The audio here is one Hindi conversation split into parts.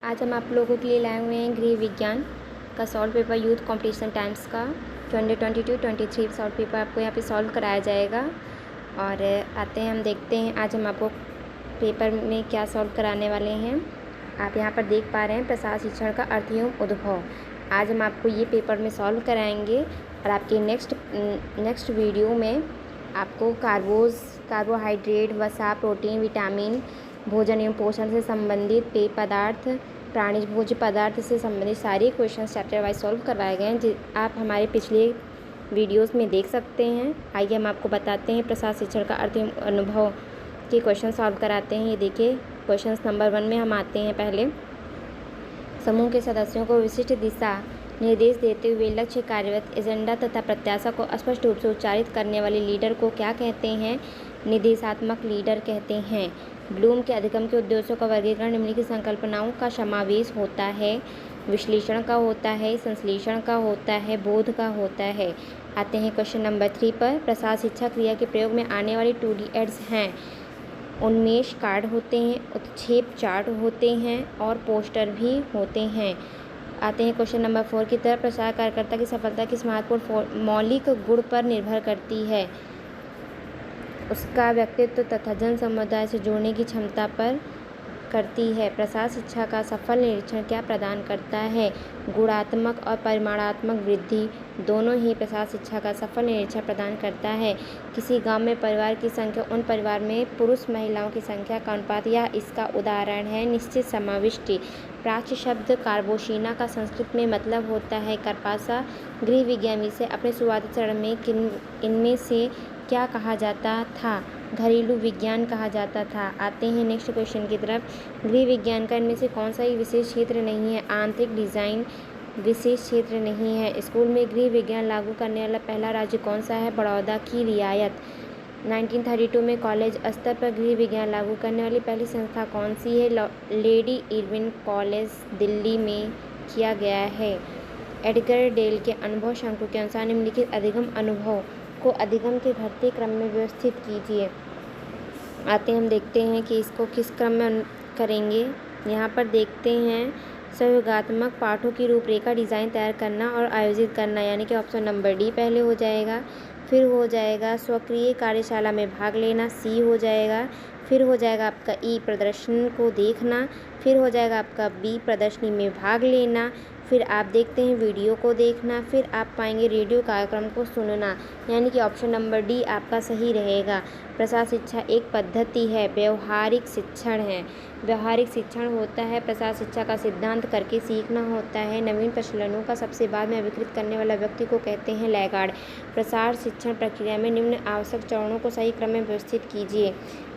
आज हम आप लोगों के लिए लाए हुए हैं गृह विज्ञान का solve paper youth competition times का 2022-23 सॉल्व पेपर आपको यहाँ पे सॉल्व कराया जाएगा। और आते हैं हम देखते हैं आज हम आपको पेपर में क्या सॉल्व कराने वाले हैं। आप यहाँ पर देख पा रहे हैं प्रसार शिक्षण का अर्थ एवं उद्भव। आज हम आपको ये पेपर में सॉल्व कराएंगे और आपके नेक्स्ट वीडियो में आपको कार्बोहाइड्रेट, वसा, प्रोटीन, विटामिन, भोजन एवं पोषण से संबंधित पेय पदार्थ, प्राणिज भोज्य पदार्थ से संबंधित सारे क्वेश्चन चैप्टर वाइज सॉल्व करवाए गए हैं, आप हमारे पिछले वीडियोस में देख सकते हैं। आइए हम आपको बताते हैं प्रसार शिक्षण का अर्थ एवं अनुभव के क्वेश्चन सॉल्व कराते हैं। ये देखिए क्वेश्चन नंबर 1 में हम आते हैं। पहले समूह के सदस्यों को विशिष्ट दिशा निर्देश देते हुए लक्ष्य, कार्यरत, एजेंडा तथा प्रत्याशा को स्पष्ट रूप से उच्चारित करने वाले लीडर को क्या कहते हैं? निर्देशात्मक लीडर कहते हैं। ब्लूम के अधिगम के उद्देश्यों का वर्गीकरण निम्नलिखित संकल्पनाओं का समावेश होता है। विश्लेषण का होता है, संश्लेषण का होता है, बोध का होता है। आते हैं क्वेश्चन नंबर 3 पर। प्रसार शिक्षा क्रिया के प्रयोग में आने वाली 2D एड्स हैं। उन्मेष कार्ड होते हैं, उत्क्षेप चार्ट होते हैं और पोस्टर भी होते हैं। आते हैं क्वेश्चन नंबर 4 की तरफ। प्रसार कार्यकर्ता की सफलता किस महत्वपूर्ण मौलिक गुण पर निर्भर करती है? उसका व्यक्तित्व तथा जन समुदाय से जुड़ने की क्षमता पर करती है। प्रसार शिक्षा का सफल निरीक्षण क्या प्रदान करता है? गुणात्मक और परिमाणात्मक वृद्धि दोनों ही प्रसार शिक्षा का सफल निरीक्षण प्रदान करता है। किसी गांव में परिवार की संख्या उन परिवार में पुरुष महिलाओं की संख्या का अनुपात या इसका उदाहरण है। निश्चित समाविष्टि। प्राच्य शब्द कार्बोशीना का संस्कृत में मतलब होता है करपासा। गृह विज्ञान विषय अपने शुरुआती चरण में इनमें से क्या कहा जाता था? घरेलू विज्ञान कहा जाता था। आते हैं नेक्स्ट क्वेश्चन की तरफ। गृह विज्ञान का इनमें से कौन सा ही विशेष क्षेत्र नहीं है? आंतरिक डिजाइन विशेष क्षेत्र नहीं है। स्कूल में गृह विज्ञान लागू करने वाला पहला राज्य कौन सा है? बड़ौदा की रियायत। 1932 में कॉलेज स्तर पर गृह विज्ञान लागू करने वाली पहली संस्था कौन सी है? लेडी इरविन कॉलेज दिल्ली में किया गया है। एडगर डेल के अनुभव शंकु के अनुसार निम्नलिखित अधिगम अनुभव को अधिगम के घटते क्रम में व्यवस्थित कीजिए। आते हम देखते हैं कि इसको किस क्रम में करेंगे। यहाँ पर देखते हैं सहयोगात्मक पाठों की रूपरेखा डिज़ाइन तैयार करना और आयोजित करना, यानी कि ऑप्शन नंबर डी पहले हो जाएगा। फिर हो जाएगा स्वक्रिय कार्यशाला में भाग लेना, सी हो जाएगा। फिर हो जाएगा आपका ई प्रदर्शन को देखना। फिर हो जाएगा आपका बी प्रदर्शनी में भाग लेना। फिर आप देखते हैं वीडियो को देखना। फिर आप पाएंगे रेडियो कार्यक्रम को सुनना, यानी कि ऑप्शन नंबर डी आपका सही रहेगा। प्रसार शिक्षा एक पद्धति है, व्यवहारिक शिक्षण है। व्यवहारिक शिक्षण होता है प्रसार शिक्षा का सिद्धांत करके सीखना होता है। नवीन प्रचलनों का सबसे बाद में अभिकृत करने वाला व्यक्ति को कहते हैं लैगार्ड। प्रसार शिक्षण प्रक्रिया में निम्न आवश्यक चरणों को सही क्रम में व्यवस्थित कीजिए।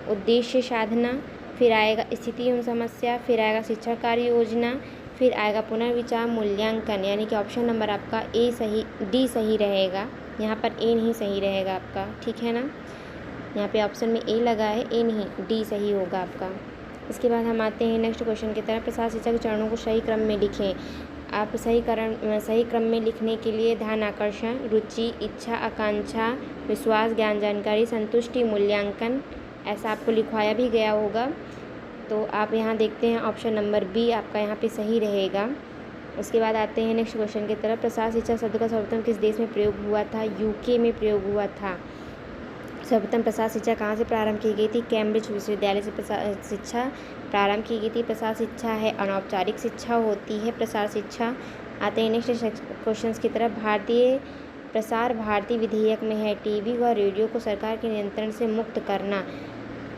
उद्देश्य साधना, फिर आएगा स्थिति एवं समस्या, फिर आएगा शिक्षण कार्य योजना, फिर आएगा पुनर्विचार मूल्यांकन, यानी कि ऑप्शन नंबर आपका डी सही रहेगा। यहाँ पर ए नहीं सही रहेगा आपका, ठीक है ना। यहाँ पे ऑप्शन में ए लगा है, ए नहीं, डी सही होगा आपका। इसके बाद हम आते हैं नेक्स्ट क्वेश्चन की तरफ। प्रसार शिक्षा के चरणों को सही क्रम में लिखें। आप सही क्रम में लिखने के लिए ध्यान आकर्षण, रुचि, इच्छा, आकांक्षा, विश्वास, ज्ञान, जानकारी, संतुष्टि, मूल्यांकन, ऐसा आपको लिखवाया भी गया होगा। तो आप यहाँ देखते हैं ऑप्शन नंबर बी आपका यहाँ पे सही रहेगा। उसके बाद आते हैं नेक्स्ट क्वेश्चन की तरफ। प्रसार शिक्षा शब्द का सर्वप्रथम किस देश में प्रयोग हुआ था? यूके में प्रयोग हुआ था। सर्वप्रथम प्रसार शिक्षा कहाँ से प्रारंभ की गई थी? कैम्ब्रिज विश्वविद्यालय से प्रसार शिक्षा प्रारंभ की गई थी। प्रसार शिक्षा है अनौपचारिक शिक्षा होती है प्रसार शिक्षा। आते हैं नेक्स्ट क्वेश्चन की तरफ। भारतीय विधेयक में है टीवी व रेडियो को सरकार के नियंत्रण से मुक्त करना।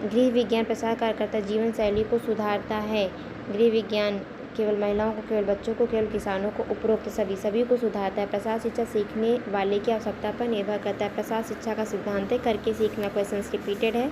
गृह विज्ञान प्रसार कार्यकर्ता जीवन शैली को सुधारता है। गृह विज्ञान केवल महिलाओं को, केवल बच्चों को, केवल किसानों को, उपरोक्त सभी को सुधारता है। प्रसार शिक्षा सीखने वाले की आवश्यकता पर निर्भर करता है। प्रसार शिक्षा का सिद्धांत है करके सीखना। क्वेश्चन रिपीटेड है।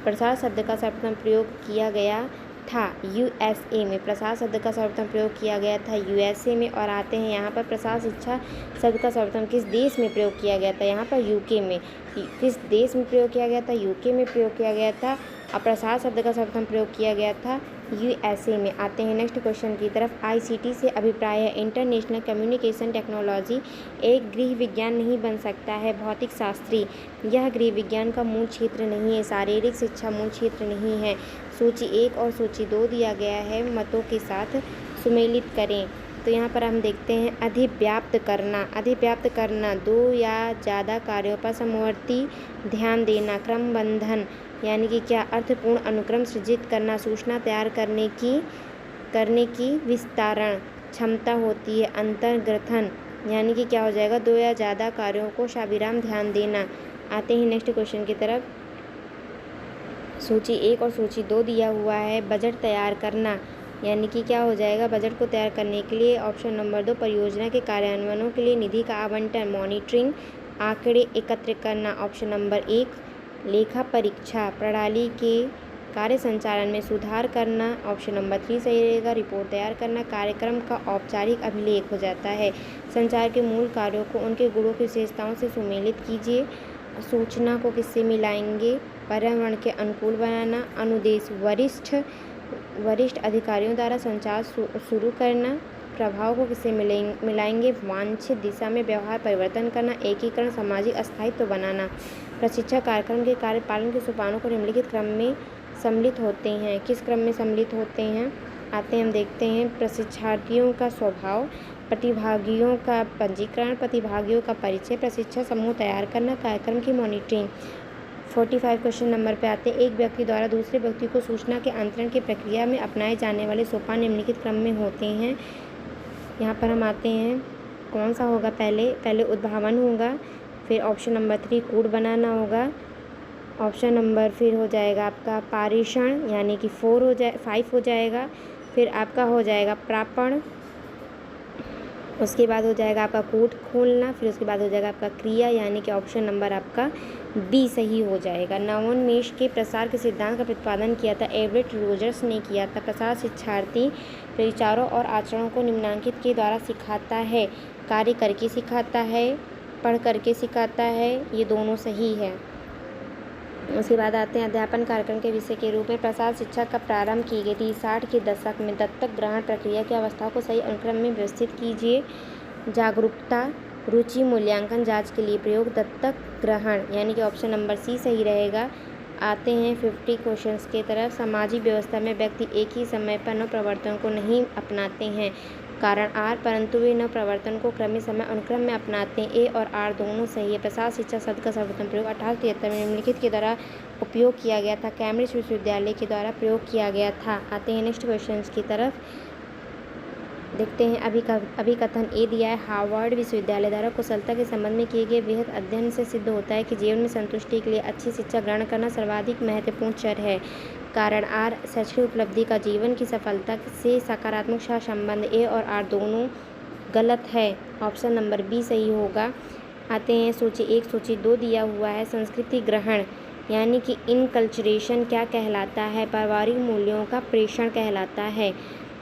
प्रसार शब्द का सर्वप्रथम प्रयोग किया गया था यूएसए में। प्रसार शब्द का सर्वप्रथम प्रयोग किया गया था यूएसए में। और आते हैं यहाँ पर प्रसार शिक्षा शब्द का सर्वप्रथम किस देश में प्रयोग किया गया था? यहाँ पर यूके में। किस देश में प्रयोग किया गया था? यूके में प्रयोग किया गया था। और प्रसार शब्द का सर्वप्रथम प्रयोग किया गया था यूएसए में। आते हैं नेक्स्ट क्वेश्चन की तरफ। आईसीटी से अभिप्राय है इंटरनेशनल कम्युनिकेशन टेक्नोलॉजी एक गृह विज्ञान नहीं बन सकता है भौतिक शास्त्री। यह गृह विज्ञान का मूल क्षेत्र नहीं है। शारीरिक शिक्षा मूल क्षेत्र नहीं है। सूची 1 और सूची 2 दिया गया है मतों के साथ। सुमेलित करें। तो यहाँ पर हम देखते हैं अधिव्याप्त करना। अधिव्याप्त करना 2 या ज़्यादा कार्यों पर समवर्ती ध्यान देना। क्रमबंधन यानी कि क्या अर्थपूर्ण अनुक्रम सृजित करना। सूचना तैयार करने की विस्तारण क्षमता होती है। अंतर्ग्रथन यानी कि क्या हो जाएगा 2 या ज़्यादा कार्यों को सविराम ध्यान देना। आते हैं नेक्स्ट क्वेश्चन की तरफ। सूची 1 और सूची 2 दिया हुआ है। बजट तैयार करना यानी कि क्या हो जाएगा बजट को तैयार करने के लिए ऑप्शन नंबर 2 परियोजना के कार्यान्वयनों के लिए निधि का आवंटन। मॉनिटरिंग आंकड़े एकत्र करना। ऑप्शन नंबर 1 लेखा परीक्षा प्रणाली के कार्य संचालन में सुधार करना। ऑप्शन नंबर 3 सही रहेगा। रिपोर्ट तैयार करना कार्यक्रम का औपचारिक अभिलेख हो जाता है। संचार के मूल कार्यों को उनके गुणों की विशेषताओं से सुमेलित कीजिए। सूचना को किससे मिलाएंगे। पर्यावरण के अनुकूल बनाना। अनुदेश वरिष्ठ अधिकारियों द्वारा संचार शुरू करना। प्रभाव को किससे मिलाएंगे। वांछित दिशा में व्यवहार परिवर्तन करना। एकीकरण सामाजिक अस्थायित्व बनाना। प्रशिक्षण कार्यक्रम के कार्यपालन के सोपानों को निम्नलिखित क्रम में सम्मिलित होते हैं। किस क्रम में सम्मिलित होते हैं आते हैं हम देखते हैं। प्रशिक्षार्थियों का स्वभाव, प्रतिभागियों का पंजीकरण, प्रतिभागियों का परिचय, प्रशिक्षण समूह तैयार करना, कार्यक्रम की मॉनिटरिंग। 45 क्वेश्चन नंबर पे आते हैं। एक व्यक्ति द्वारा दूसरे व्यक्ति को सूचना के अंतरण की प्रक्रिया में अपनाए जाने वाले सोपान निम्नलिखित क्रम में होते हैं। यहाँ पर हम आते हैं कौन सा होगा। पहले उद्भावन होगा, फिर ऑप्शन नंबर 3 कूट बनाना होगा। ऑप्शन नंबर फिर हो जाएगा आपका पारेषण यानी कि 5 हो जाएगा। फिर आपका हो जाएगा प्रापण, उसके बाद हो जाएगा आपका कूट खोलना, फिर उसके बाद हो जाएगा आपका क्रिया यानी कि ऑप्शन नंबर आपका बी सही हो जाएगा। नवोन्मेष के प्रसार के सिद्धांत का प्रतिपादन किया था एवरेट रोजर्स ने किया था। प्रसार शिक्षार्थी विचारों और आचरणों को निम्नांकित के द्वारा सिखाता है। कार्य करके सिखाता है, पढ़ करके सिखाता है, ये दोनों सही है। उसके बाद आते हैं अध्यापन कार्यक्रम के विषय के रूप में प्रसार शिक्षा का प्रारंभ की गई थी 60 के दशक में। दत्तक ग्रहण प्रक्रिया की अवस्थाओं को सही अनुक्रम में व्यवस्थित कीजिए। जागरूकता, रुचि, मूल्यांकन, जांच के लिए प्रयोग, दत्तक ग्रहण यानी कि ऑप्शन नंबर सी सही रहेगा। आते हैं 50 क्वेश्चंस की तरफ। सामाजिक व्यवस्था में व्यक्ति एक ही समय पर नव प्रवर्तन को नहीं अपनाते हैं। कारण आर, परंतु वे नव प्रवर्तन को क्रमिक समय अनुक्रम में अपनाते हैं। ए और आर दोनों सही है। प्रसार शिक्षा शब्द का सर्वप्रथम प्रयोग 1873 में निम्नलिखित के द्वारा उपयोग किया गया था। कैम्ब्रिज विश्वविद्यालय के द्वारा प्रयोग किया गया था। आते हैं नेक्स्ट क्वेश्चन की तरफ। देखते हैं अभिकथन ए दिया है। हार्वर्ड विश्वविद्यालय द्वारा कुशलता के संबंध में किए गए वृहद अध्ययन से सिद्ध होता है कि जीवन में संतुष्टि के लिए अच्छी शिक्षा ग्रहण करना सर्वाधिक महत्वपूर्ण चर है। कारण आर, शैक्षणिक उपलब्धि का जीवन की सफलता से सकारात्मक संबंध। ए और आर दोनों गलत है। ऑप्शन नंबर बी सही होगा। आते हैं सूची 1 सूची 2 दिया हुआ है। संस्कृति ग्रहण यानी कि इनकल्चरेशन क्या कहलाता है। पारिवारिक मूल्यों का प्रेषण कहलाता है।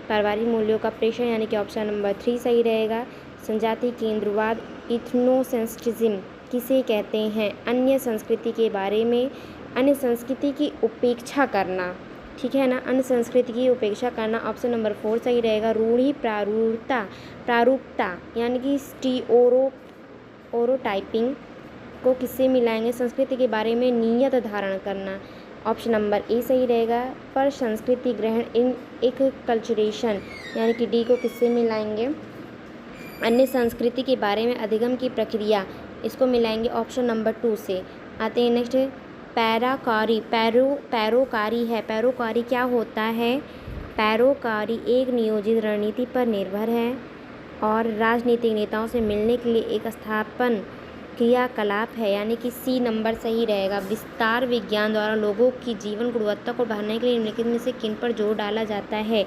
पारिवारिक मूल्यों का प्रेषण यानी कि ऑप्शन नंबर 3 सही रहेगा। संजाति केंद्रवाद, इथनोसेंट्रिज्म किसे कहते हैं। अन्य संस्कृति के बारे में, अन्य संस्कृति की उपेक्षा करना, ठीक है ना, अन्य संस्कृति की उपेक्षा करना। ऑप्शन नंबर 4 सही रहेगा। रूढ़ि प्रारूपता यानी कि स्टीरियोटाइपिंग को किससे मिलाएंगे। संस्कृति के बारे में नियत धारण करना। ऑप्शन नंबर ए सही रहेगा। पर संस्कृति ग्रहण इन एक कल्चरेशन यानी कि डी को किससे मिलाएंगे। अन्य संस्कृति के बारे में अधिगम की प्रक्रिया, इसको मिलाएंगे ऑप्शन नंबर 2 से। आते हैं नेक्स्ट पैरोकारी है। पैरोकारी क्या होता है। पैरोकारी एक नियोजित रणनीति पर निर्भर है और राजनीतिक नेताओं से मिलने के लिए एक स्थापन क्रियाकलाप है यानी कि सी नंबर सही रहेगा। विस्तार विज्ञान द्वारा लोगों की जीवन गुणवत्ता को बढ़ाने के लिए निम्नलिखित में से किन पर जोर डाला जाता है।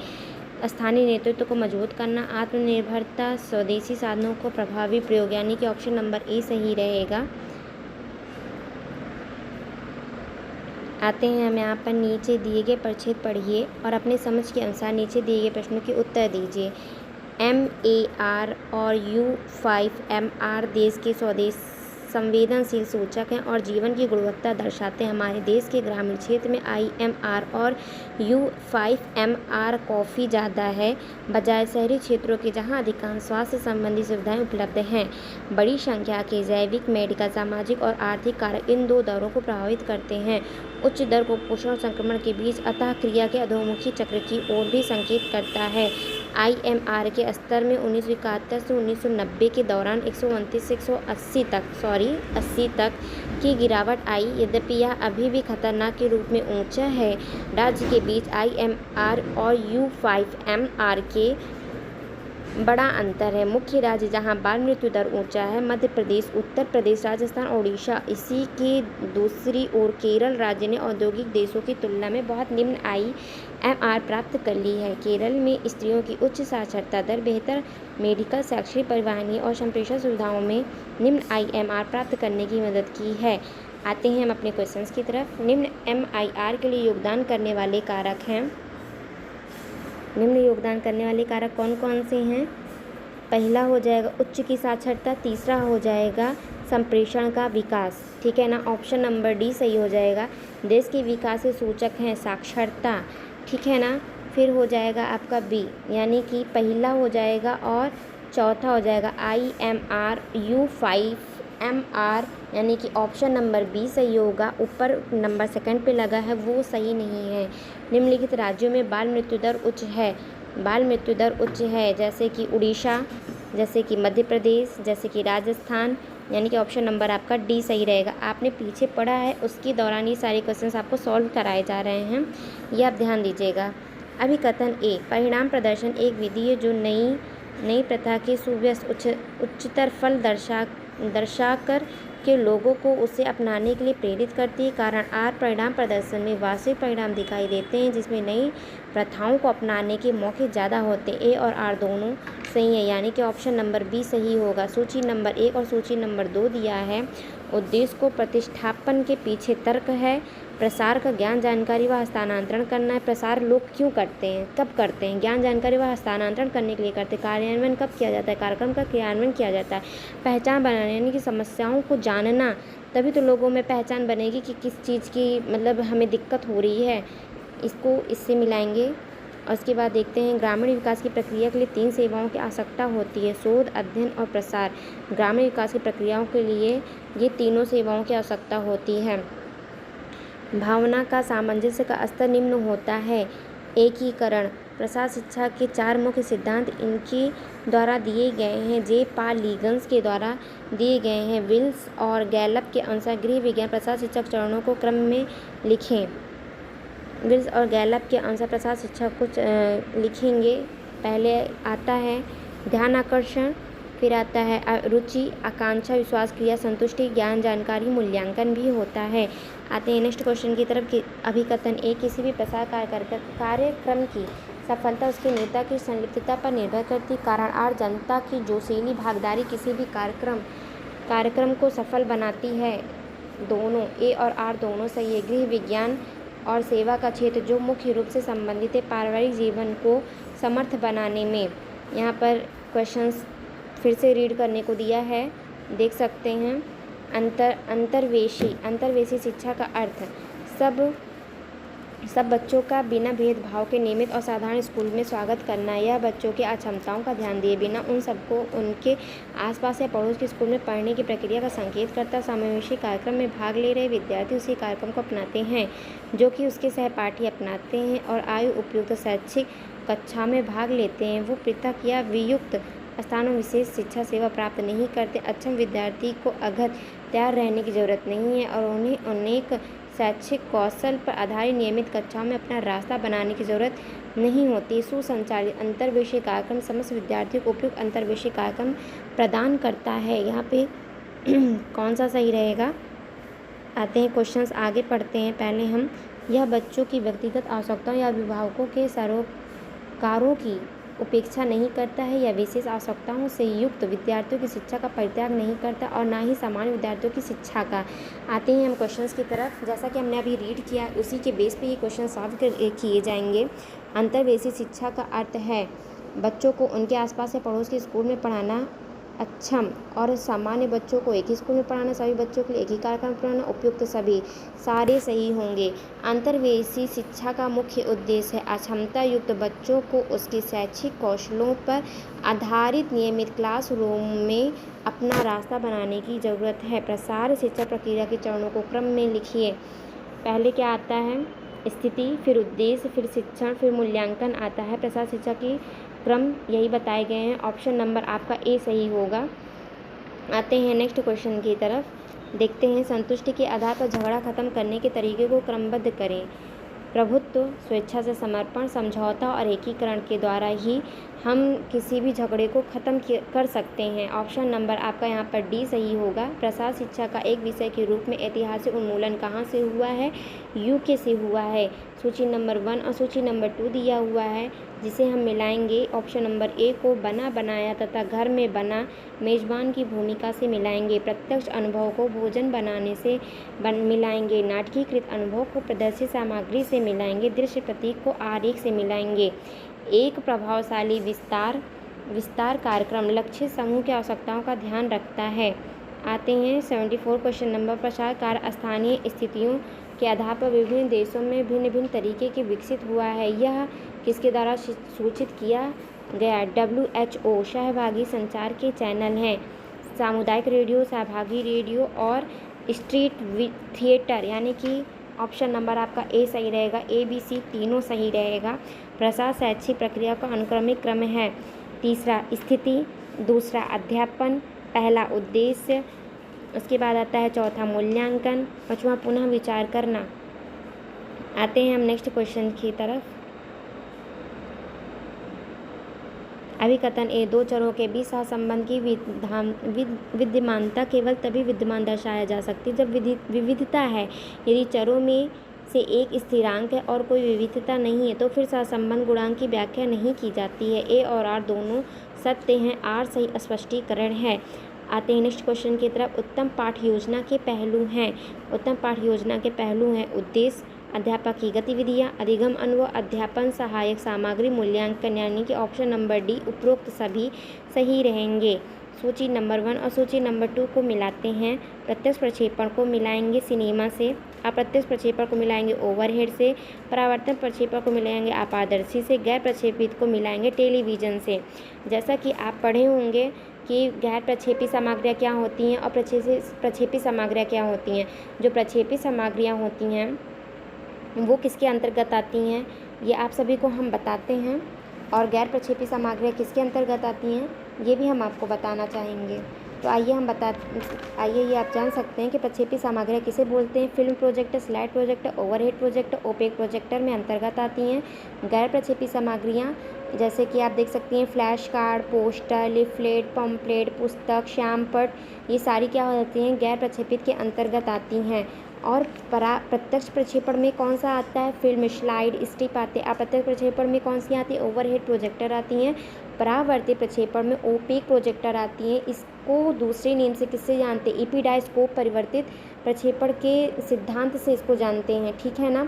स्थानीय नेतृत्व को मजबूत करना, आत्मनिर्भरता, स्वदेशी साधनों को प्रभावी प्रयोग यानी कि ऑप्शन नंबर ए सही रहेगा। आते हैं हम यहाँ पर नीचे दिए गए परिच्छेद पढ़िए और अपने समझ के अनुसार नीचे दिए गए प्रश्नों के उत्तर दीजिए। MAR और U5MR देश के स्वदेश संवेदनशील सूचक हैं और जीवन की गुणवत्ता दर्शाते हैं। हमारे देश के ग्रामीण क्षेत्र में IMR और U5MR काफ़ी ज़्यादा है बजाय शहरी क्षेत्रों के जहां अधिकांश स्वास्थ्य संबंधी सुविधाएं उपलब्ध हैं। बड़ी संख्या के जैविक, मेडिकल, सामाजिक और आर्थिक कारक इन 2 दरों को प्रभावित करते हैं। उच्च दर कुपोषण और संक्रमण के बीच अतः क्रिया के अधोमुखी चक्र की ओर भी संकेत करता है। IMR के स्तर में 1971 से 1990 के दौरान 129 से 80 तक की गिरावट आई। यद्यपि यह अभी भी खतरनाक के रूप में ऊंचा है। राज्य के बीच IMR और U5MR के बड़ा अंतर है। मुख्य राज्य जहां बाल मृत्यु दर ऊंचा है मध्य प्रदेश, उत्तर प्रदेश, राजस्थान, ओडिशा। इसी की दूसरी ओर केरल राज्य ने औद्योगिक देशों की तुलना में बहुत निम्न IMR प्राप्त कर ली है। केरल में स्त्रियों की उच्च साक्षरता दर, बेहतर मेडिकल, शैक्षणिक, परिवहनीय और संप्रेषण सुविधाओं में निम्न IMR प्राप्त करने की मदद की है। आते हैं हम अपने क्वेश्चंस की तरफ। निम्न MIR के लिए योगदान करने वाले कारक हैं। निम्न योगदान करने वाले कारक कौन कौन से हैं? पहला हो जाएगा उच्च की साक्षरता, तीसरा हो जाएगा संप्रेषण का विकास, ठीक है ना। ऑप्शन नंबर डी सही हो जाएगा। देश के विकास के सूचक हैं साक्षरता, ठीक है ना। फिर हो जाएगा आपका बी, यानी कि पहला हो जाएगा और चौथा हो जाएगा IMR U5MR, यानी कि ऑप्शन नंबर बी सही होगा। ऊपर नंबर सेकंड पे लगा है वो सही नहीं है। निम्नलिखित राज्यों में बाल मृत्यु दर उच्च है। बाल मृत्यु दर उच्च है जैसे कि उड़ीसा, जैसे कि मध्य प्रदेश, जैसे कि राजस्थान, यानी कि ऑप्शन नंबर आपका डी सही रहेगा। आपने पीछे पढ़ा है उसके दौरान ये सारे क्वेश्चंस आपको सॉल्व कराए जा रहे हैं, ये आप ध्यान दीजिएगा। अभिकथन ए, परिणाम प्रदर्शन एक विधि है जो नई प्रथा के सुव्यस्त उच्चतर फल दर्शाकर के लोगों को उसे अपनाने के लिए प्रेरित करती है। कारण आर, परिणाम प्रदर्शन में वास्तविक परिणाम दिखाई देते हैं जिसमें नई प्रथाओं को अपनाने के मौके ज़्यादा होते हैं। ए और आर दोनों सही है, यानी कि ऑप्शन नंबर बी सही होगा। सूची नंबर 1 और सूची नंबर 2 दिया है। उद्देश्य को प्रतिष्ठापन के पीछे तर्क है। प्रसार का ज्ञान, जानकारी व हस्तांतरण करना है। प्रसार लोग क्यों करते हैं, कब करते हैं? ज्ञान, जानकारी व हस्तांतरण करने के लिए करते हैं। कार्यान्वयन कब किया जाता है? कार्यक्रम का क्रियान्वयन किया जाता है। पहचान बनाने, यानी कि समस्याओं को जानना, तभी तो लोगों में पहचान बनेगी कि किस चीज़ की मतलब हमें दिक्कत हो रही है, इसको इससे मिलाएंगे। और उसके बाद देखते हैं ग्रामीण विकास की प्रक्रिया के लिए 3 सेवाओं की आवश्यकता होती है, शोध, अध्ययन और प्रसार। ग्रामीण विकास की प्रक्रियाओं के लिए ये तीनों सेवाओं की आवश्यकता होती है। भावना का सामंजस्य का स्तर निम्न होता है। एकीकरण, प्रसार शिक्षा के 4 मुख्य सिद्धांत इनके द्वारा दिए गए हैं। जे पॉल लीगन्स के द्वारा दिए गए हैं। विल्स और गैलप के अनुसार गृह विज्ञान प्रसार शिक्षा चरणों को क्रम में लिखें। विल्स और गैलप के अनुसार प्रसार शिक्षा को लिखेंगे। पहले आता है ध्यान आकर्षण, फिर आता है रुचि, आकांक्षा, विश्वास, क्रिया, संतुष्टि, ज्ञान, जानकारी, मूल्यांकन भी होता है। आते हैं नेक्स्ट क्वेश्चन की तरफ। अभिकथन ए, किसी भी प्रसार कार्यक्रम की सफलता उसके नेता की संलिप्तता पर निर्भर करती। कारण आर, जनता की जोशीली भागीदारी किसी भी कार्यक्रम को सफल बनाती है। दोनों ए और आर दोनों सही है। गृह विज्ञान और सेवा का क्षेत्र जो मुख्य रूप से संबंधित है पारिवारिक जीवन को समर्थ बनाने में। यहाँ पर क्वेश्चंस फिर से रीड करने को दिया है, देख सकते हैं। अंतर्वेशी शिक्षा का अर्थ सब बच्चों का बिना भेदभाव के नियमित और साधारण स्कूल में स्वागत करना। यह बच्चों की अक्षमताओं का ध्यान दिए बिना उन सबको उनके आसपास या पड़ोस के स्कूल में पढ़ने की प्रक्रिया का संकेत करता है। समावेशी कार्यक्रम में भाग ले रहे विद्यार्थी उसी कार्यक्रम को अपनाते हैं जो कि उसके सहपाठी अपनाते हैं और आयु उपयुक्त शैक्षिक कक्षा में भाग लेते हैं। वो पृथक या वियुक्त स्थानों विशेष शिक्षा सेवा प्राप्त नहीं करते। अक्षम विद्यार्थी को अगर तैयार रहने की ज़रूरत नहीं है और उन्हें अनेक शैक्षिक कौशल पर आधारित नियमित कक्षाओं में अपना रास्ता बनाने की ज़रूरत नहीं होती। सुसंचालित अंतर्वेशी कार्यक्रम समस्त विद्यार्थियों को उपयुक्त अंतर्वेशी कार्यक्रम प्रदान करता है। यहाँ पे कौन सा सही रहेगा? आते हैं क्वेश्चंस, आगे पढ़ते हैं। पहले हम यह बच्चों की व्यक्तिगत आवश्यकताओं या अभिभावकों के सरोकारों की उपेक्षा नहीं करता है या विशेष आवश्यकताओं से युक्त विद्यार्थियों की शिक्षा का परित्याग नहीं करता और ना ही सामान्य विद्यार्थियों की शिक्षा का। आते हैं हम क्वेश्चंस की तरफ। जैसा कि हमने अभी रीड किया उसी के बेस पे ये क्वेश्चन सॉल्व किए जाएंगे। अंतर्वेशी शिक्षा का अर्थ है बच्चों को उनके आसपास या पड़ोस के स्कूल में पढ़ाना। अक्षम और सामान्य बच्चों को एक ही स्कूल में पढ़ाना। सभी बच्चों के लिए एक ही कार्यक्रम पढ़ाना। उपयुक्त सभी सारे सही होंगे। अंतर्वेशी शिक्षा का मुख्य उद्देश्य है अक्षमता युक्त बच्चों को उसके शैक्षिक कौशलों पर आधारित नियमित क्लासरूम में अपना रास्ता बनाने की ज़रूरत है। प्रसार शिक्षा प्रक्रिया के चरणों को क्रम में लिखिए। पहले क्या आता है? स्थिति, फिर उद्देश्य, फिर शिक्षण, फिर मूल्यांकन आता है। प्रसार शिक्षा की क्रम यही बताए गए हैं। ऑप्शन नंबर आपका ए सही होगा। आते हैं नेक्स्ट क्वेश्चन की तरफ। देखते हैं, संतुष्टि के आधार पर झगड़ा खत्म करने के तरीके को क्रमबद्ध करें। प्रभुत्व, स्वेच्छा से समर्पण, समझौता और एकीकरण के द्वारा ही हम किसी भी झगड़े को ख़त्म कर सकते हैं। ऑप्शन नंबर आपका यहाँ पर डी सही होगा। प्रसार शिक्षा का एक विषय के रूप में ऐतिहासिक उन्मूलन कहाँ से हुआ है? यूके से हुआ है। सूची नंबर 1 और सूची नंबर 2 दिया हुआ है, जिसे हम मिलाएंगे। ऑप्शन नंबर ए को बना बनाया तथा घर में बना मेज़बान की भूमिका से मिलाएंगे। प्रत्यक्ष अनुभव को भोजन बनाने से मिलाएंगे। नाटकीकृत अनुभव को प्रदर्शित सामग्री से मिलाएंगे। दृश्य प्रतीक को आरेख से मिलाएंगे। एक प्रभावशाली विस्तार कार्यक्रम लक्ष्य समूह की आवश्यकताओं का ध्यान रखता है। आते हैं 74 क्वेश्चन नंबर। प्रसार कार्य स्थानीय स्थितियों के आधार पर विभिन्न देशों में भिन्न भिन्न तरीके के विकसित हुआ है। यह किसके द्वारा सूचित किया गया? WHO। सहभागी संचार के चैनल हैं सामुदायिक रेडियो, सहभागी रेडियो और स्ट्रीट थिएटर, यानी कि ऑप्शन नंबर आपका ए सही रहेगा। ABC तीनों सही रहेगा। प्रसार शैक्षिक प्रक्रिया का अनुक्रमिक क्रम है। तीसरा स्थिति, दूसरा अध्यापन, पहला उद्देश्य, उसके बाद आता है चौथा मूल्यांकन, पांचवा पुनः विचार करना। आते हैं हम नेक्स्ट क्वेश्चन की तरफ। अभिकथन ए, दो चरों के बीच सहसंबंध की विद्यमानता केवल तभी विद्यमान दर्शाया जा सकती है जब विविधता है। यदि चरों में से एक स्थिरांक है और कोई विविधता नहीं है तो फिर सहसंबंध गुणांक की व्याख्या नहीं की जाती है। ए और आर दोनों सत्य हैं। आर सही स्पष्टीकरण है। आते हैं नेक्स्ट क्वेश्चन की तरफ। उत्तम पाठ योजना के पहलू हैं। उत्तम पाठ योजना के पहलू हैं उद्देश्य, अध्यापक की गतिविधियाँ, अधिगम अनुभव, अध्यापन, सहायक सामग्री, मूल्यांकन, यानी कि ऑप्शन नंबर डी उपरोक्त सभी सही रहेंगे। सूची नंबर 1 और सूची नंबर 2 को मिलाते हैं। प्रत्यक्ष प्रक्षेपण को मिलाएंगे सिनेमा से, अप्रत्यक्ष प्रक्षेपण को मिलाएंगे ओवरहेड से, परावर्तन प्रक्षेपण को मिलाएंगे अपारदर्शी से, गैर प्रक्षेपित को मिलाएंगे टेलीविज़न से। जैसा कि आप पढ़े होंगे कि गैर प्रक्षेपी सामग्रियाँ क्या होती हैं और प्रक्षेपी सामग्रियाँ क्या होती हैं। जो प्रक्षेपी सामग्रियाँ होती हैं वो किसके अंतर्गत आती हैं, ये आप सभी को हम बताते हैं। और गैर प्रक्षेपी सामग्रियाँ किसके अंतर्गत आती हैं, ये भी हम आपको बताना चाहेंगे। तो आइए ये आप जान सकते हैं कि प्रक्षेपी सामग्रियाँ किसे बोलते हैं। Film projector, slide projector, overhead projector, opaque projector में अंतर्गत आती हैं। गैर प्रक्षेपी सामग्रियाँ जैसे कि आप देख सकती हैं flash card, poster, leaflet, pamphlet, पुस्तक, श्यामपट, ये सारी क्या होती हैं, गैर प्रक्षेपित के अंतर्गत आती हैं। और प्रत्यक्ष प्रक्षेपण में कौन सा आता है, फिल्म, स्लाइड, स्ट्रिप आते हैं। अप्रत्यक्ष प्रक्षेपण में कौन सी आती है, ओवरहेड प्रोजेक्टर आती हैं। परावर्ती प्रक्षेपण में ओपेक प्रोजेक्टर आती हैं। इसको दूसरे नेम से किससे जानते हैं, एपिडायस्कोप परिवर्तित प्रक्षेपण के सिद्धांत से इसको जानते हैं, ठीक है ना।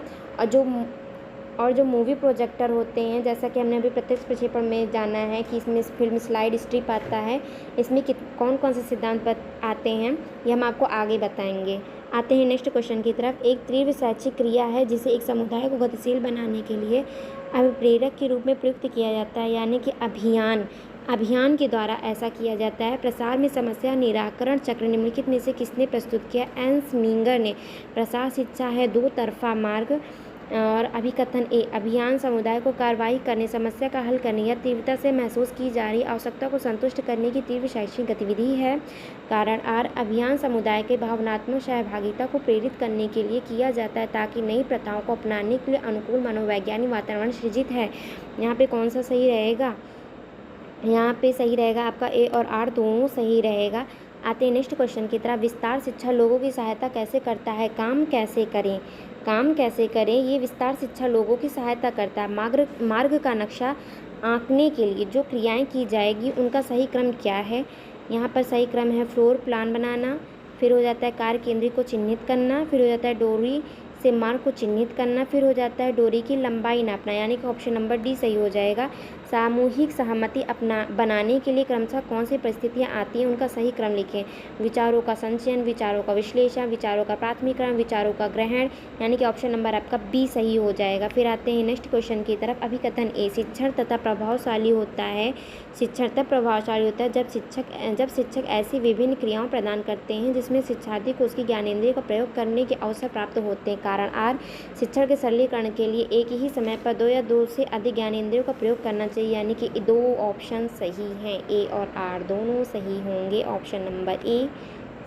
और जो मूवी प्रोजेक्टर होते हैं, जैसा कि हमने अभी प्रत्यक्ष प्रक्षेपण में जाना है कि इसमें फिल्म, स्लाइड, स्ट्रिप आता है, इसमें कौन कौन से सिद्धांत आते हैं ये हम आपको आगे बताएंगे। आते हैं नेक्स्ट क्वेश्चन की तरफ। एक तीव्र शैक्षिक क्रिया है जिसे एक समुदाय को गतिशील बनाने के लिए अभिप्रेरक के रूप में प्रयुक्त किया जाता है, यानी कि अभियान के द्वारा ऐसा किया जाता है। प्रसार में समस्या निराकरण चक्र निम्नलिखित में से किसने प्रस्तुत किया, एंस मींगर ने। प्रसार शिक्षा है दो तरफा मार्ग। और अभिकथन ए, अभियान समुदाय को कार्रवाई करने, समस्या का हल करने या तीव्रता से महसूस की जा रही आवश्यकता को संतुष्ट करने की तीव्र शैक्षिक गतिविधि है। कारण आर, अभियान समुदाय के भावनात्मक सहभागिता को प्रेरित करने के लिए किया जाता है ताकि नई प्रथाओं को अपनाने के लिए अनुकूल मनोवैज्ञानिक वातावरण सृजित है। यहाँ पे कौन सा सही रहेगा, यहाँ पे सही रहेगा आपका ए और आर दोनों सही रहेगा। आते हैं नेक्स्ट क्वेश्चन की तरफ। विस्तार शिक्षा लोगों की सहायता कैसे करता है, काम कैसे करें, ये विस्तार शिक्षा लोगों की सहायता करता है। मार्ग का नक्शा आंकने के लिए जो क्रियाएं की जाएगी उनका सही क्रम क्या है। यहाँ पर सही क्रम है फ्लोर प्लान बनाना, फिर हो जाता है कार्य केंद्र को चिन्हित करना, फिर हो जाता है डोरी से मार्ग को चिन्हित करना, फिर हो जाता है डोरी की लंबाई नापना, यानी कि ऑप्शन नंबर डी सही हो जाएगा। सामूहिक सहमति बनाने के लिए क्रमशः कौन सी परिस्थितियाँ आती हैं उनका सही क्रम लिखें। विचारों का संचयन, विचारों का विश्लेषण, विचारों का प्राथमिकरण, विचारों का ग्रहण, यानी कि ऑप्शन नंबर आपका बी सही हो जाएगा। फिर आते हैं नेक्स्ट क्वेश्चन की तरफ। अभिकथन ए, शिक्षण तथा प्रभावशाली होता है। शिक्षण तब प्रभावशाली होता है जब शिक्षक ऐसी विभिन्न क्रियाओं प्रदान करते हैं जिसमें शिक्षार्थी को उसकी ज्ञानेंद्रिय का प्रयोग करने के अवसर प्राप्त होते हैं। कारण आर, शिक्षण के सरलीकरण के लिए एक ही समय पर 2 या 2 से अधिक ज्ञानेंद्रियों का प्रयोग करना चाहिए, यानी कि 2 ऑप्शन सही हैं। ए और आर दोनों सही होंगे। ऑप्शन नंबर ए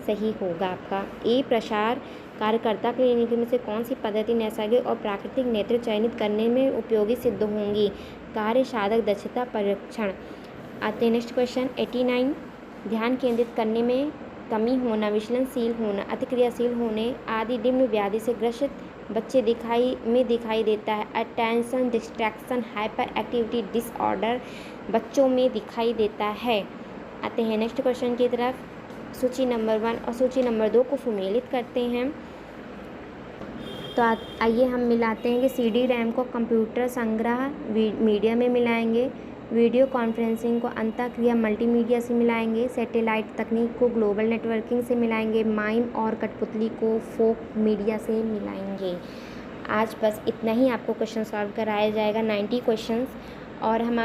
सही होगा आपका। ए, प्रसार कार्यकर्ता के लिए निम्न में से कौन सी पद्धति नैसर्गिक और प्राकृतिक नेतृत्व चयनित करने में उपयोगी सिद्ध होंगी? कार्य साधक दक्षता परीक्षण। आते हैं नेक्स्ट क्वेश्चन 89। ध्यान केंद्रित करने में कमी होना, विचलनशील होना, अतिक्रियाशील होने आदि निम्न व्याधि से ग्रसित बच्चे दिखाई देता है। Attention distraction hyper activity disorder बच्चों में दिखाई देता है। आते हैं नेक्स्ट क्वेश्चन की तरफ। सूची नंबर 1 और सूची नंबर 2 को सम्मिलित करते हैं। तो आइए हम मिलाते हैं कि CD रैम को कंप्यूटर संग्रह मीडिया में मिलाएंगे, वीडियो कॉन्फ्रेंसिंग को अंतःक्रिया मल्टीमीडिया से मिलाएंगे, सैटेलाइट तकनीक को ग्लोबल नेटवर्किंग से मिलाएंगे, माइम और कठपुतली को फोक मीडिया से मिलाएंगे। आज बस इतना ही आपको क्वेश्चन सॉल्व कराया जाएगा, 90 क्वेश्चंस। और हम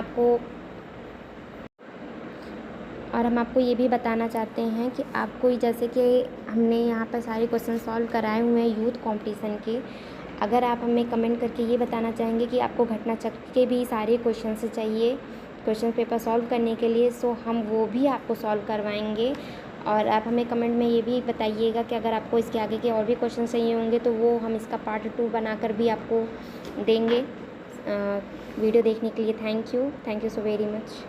आपको ये भी बताना चाहते हैं कि आपको जैसे कि हमने यहाँ पर सारे क्वेश्चन सॉल्व कराए हुए हैं यूथ कंपटीशन के। अगर आप हमें कमेंट करके ये बताना चाहेंगे कि आपको घटना चक्र के भी सारे क्वेश्चन चाहिए क्वेश्चन पेपर सॉल्व करने के लिए, सो हम वो भी आपको सॉल्व करवाएंगे। और आप हमें कमेंट में ये भी बताइएगा कि अगर आपको इसके आगे के और भी क्वेश्चन चाहिए होंगे तो वो हम इसका पार्ट 2 बनाकर भी आपको देंगे। वीडियो देखने के लिए thank you so very much.